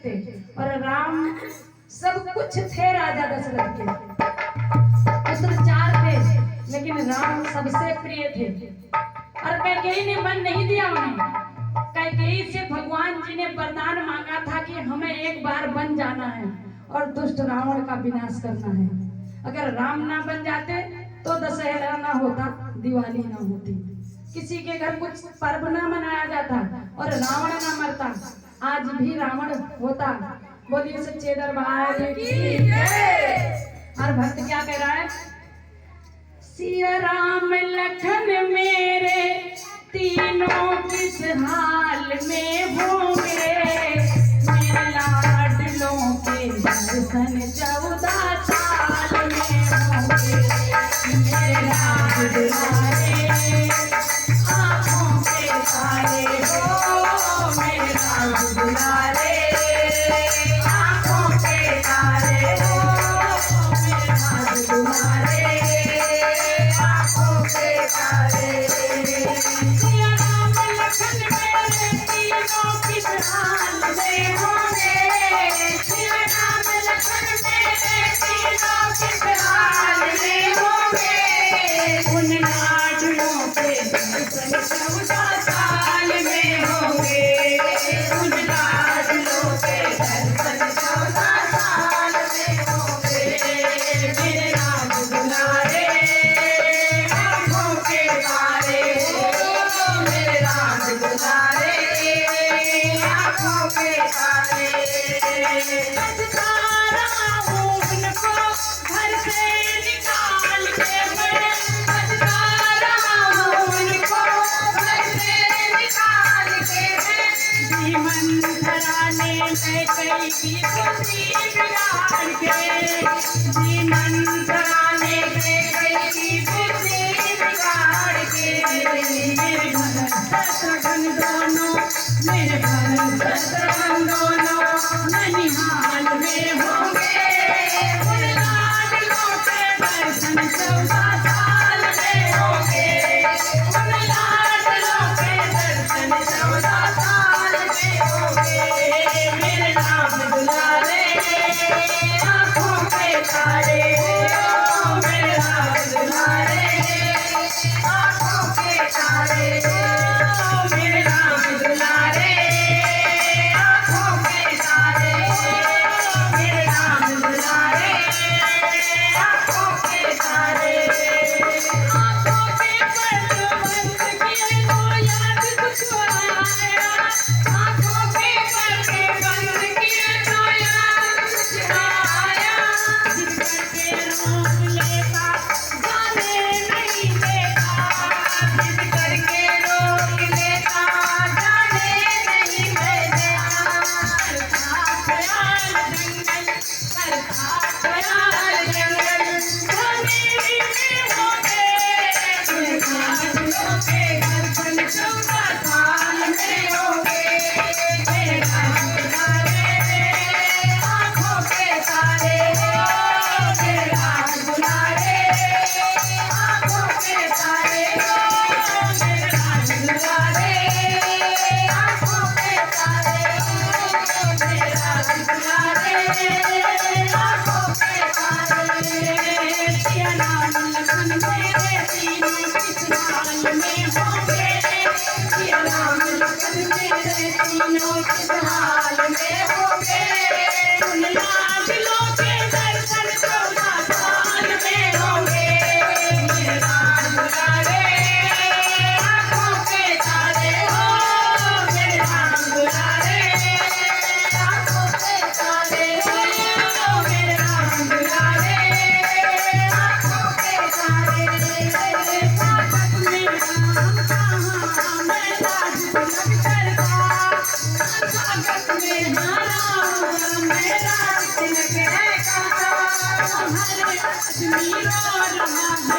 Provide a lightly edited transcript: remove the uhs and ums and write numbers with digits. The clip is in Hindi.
थे और राम सब कुछ थे राजा दशरथ के। पुत्र 4 थे लेकिन राम सबसे प्रिय थे और कैकेयी ने वन नहीं दिया उन्हें। कैकेयी से भगवान जी ने वरदान मांगा था कि हमें एक बार बन जाना है और दुष्ट रावण का विनाश करना है। अगर राम ना बन जाते तो दशहरा ना होता, दिवाली ना होती, किसी के घर कुछ पर्व ना मनाया जाता और रावण ना मरता, आज भी रावण होता। बोलिए सच्चे दरबार की जय। और भक्त क्या कह रहा है? सिया राम लखन मेरे तीनों किस हाल में होंगे, मेरे लाडलों के दर्शन 14 साल में होंगे, मेरे लाड दुलारे आँखों के तारे हो, मेरे लाड दुलारे आँखों के तारे हो, मेरे लाड दुलारे आँखों के तारे। मेरे भरत शत्रुघ्न दोनों ननिहाल में होंगे, उन लाडलों के दर्शन 14 साल में होंगे, उन लाडलों के दर्शन 14 साल में होंगे, मेरे नाम दुलारे आँखों के तारे हो, मेरे नाम दुलारे आँखों के तारे हो, मेरे नाम दुलारे आँखों के तारे हो, मेरे नाम दुलारे आँखों के तारे। आँखों के पर्दे बंद किए तो याद कुछ आया, आँखों के पर्दे बंद किए तो याद कुछ आया, जिद करके रोक लेता जाने नहीं देता, जिद करके रोक लेता जाने नहीं देता, करता ख्याल जंगल, करता ख्याल जंगल, धनेरी में होंगे, उन लाडलों के दर्शन 14 साल में होंगे, मेरे नाम दुलारे आँखों के तारे हो, मेरे नाम दुलारे आँखों के तारे हो, मेरे नाम दुलारे आँखों के तारे हो, मेरे नाम दुलारे आँखों के तारे। सिया राम लखन मेरे तीनों किस हाल में होंगे, सिया राम लखन मेरे तीनों किस हाल में होंगे, उन लाडलों के दर्शन 14 साल में होंगे, मेरे नाम दुलारे आँखों के तारे हो, मेरे नाम दुलारे आँखों के तारे हो, मेरे नाम दुलारे आँखों के तारे। ताकत में राम कहाँ मैं राज तिलक करता, ताकत में राम मैं राज तिलक है कहाँ, हर आदमी रो रहा